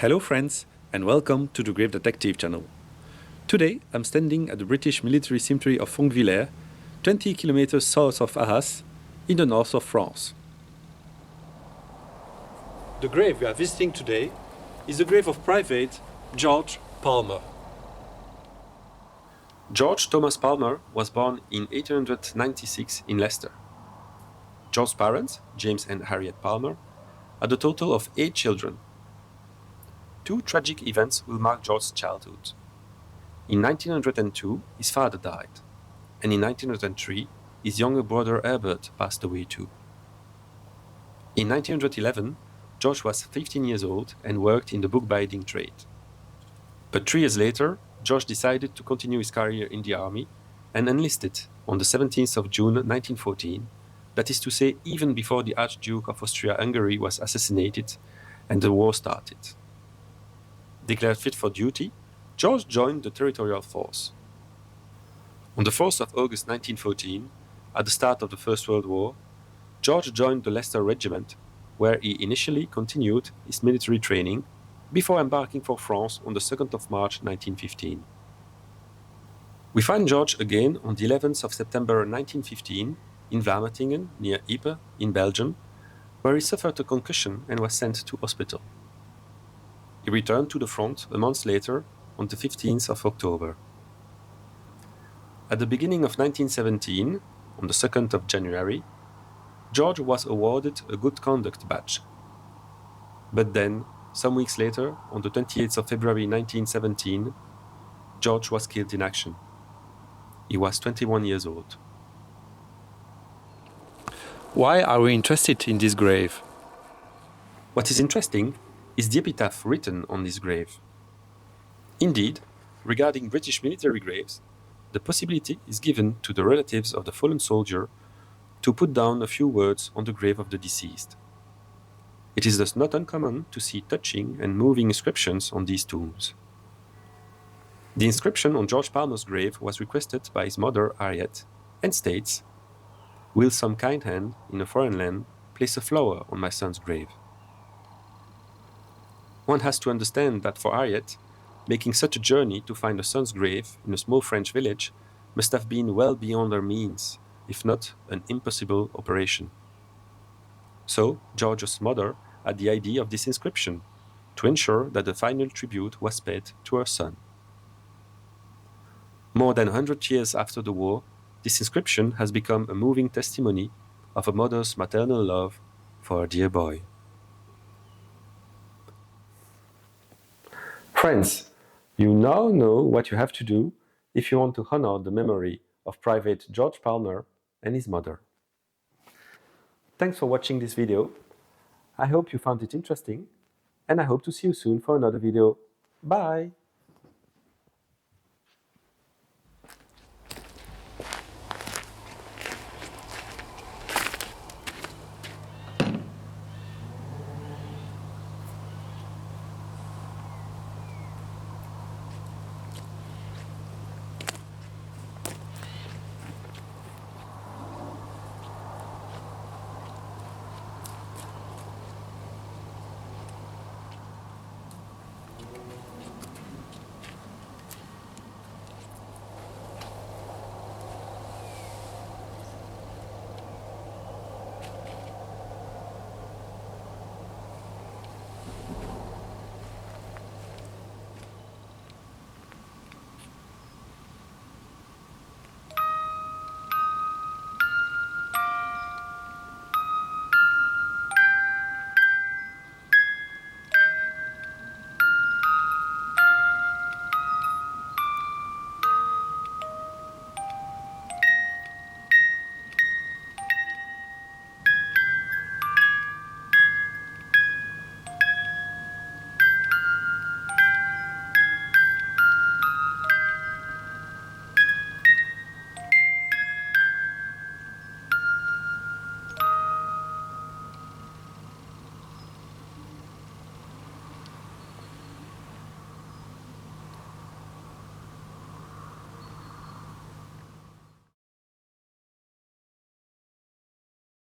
Hello friends, and welcome to the Grave Detective channel. Today I'm standing at the British military cemetery of Fonquevillers, 20 kilometers south of Arras, in the north of France. The grave we are visiting today is the grave of Private George Palmer. George Thomas Palmer was born in 1896 in Leicester. George's parents, James and Harriet Palmer, had a total of 8 children. Two tragic events will mark George's childhood. In 1902, his father died, and in 1903, his younger brother Herbert passed away too. In 1911, George was 15 years old and worked in the bookbinding trade. But 3 years later, George decided to continue his career in the army and enlisted on the 17th of June 1914, that is to say, even before the Archduke of Austria-Hungary was assassinated and the war started. Declared fit for duty, George joined the Territorial Force. On the 4th of August 1914, at the start of the First World War, George joined the Leicester Regiment, where he initially continued his military training before embarking for France on the 2nd of March 1915. We find George again on the 11th of September 1915 in Vlamertingen, near Ypres, in Belgium, where he suffered a concussion and was sent to hospital. He returned to the front a month later, on the 15th of October. At the beginning of 1917, on the 2nd of January, George was awarded a Good Conduct Badge. But then, some weeks later, on the 28th of February 1917, George was killed in action. He was 21 years old. Why are we interested in this grave? What is interesting is the epitaph written on this grave. Indeed, regarding British military graves, the possibility is given to the relatives of the fallen soldier to put down a few words on the grave of the deceased. It is thus not uncommon to see touching and moving inscriptions on these tombs. The inscription on George Palmer's grave was requested by his mother Harriet and states, "Will some kind hand in a foreign land place a flower on my son's grave?" One has to understand that for Harriet, making such a journey to find her son's grave in a small French village must have been well beyond her means, if not an impossible operation. So George's mother had the idea of this inscription, to ensure that the final tribute was paid to her son. More than 100 years after the war, this inscription has become a moving testimony of a mother's maternal love for her dear boy. Friends, you now know what you have to do if you want to honor the memory of Private George Palmer and his mother. Thanks for watching this video. I hope you found it interesting, and I hope to see you soon for another video. Bye!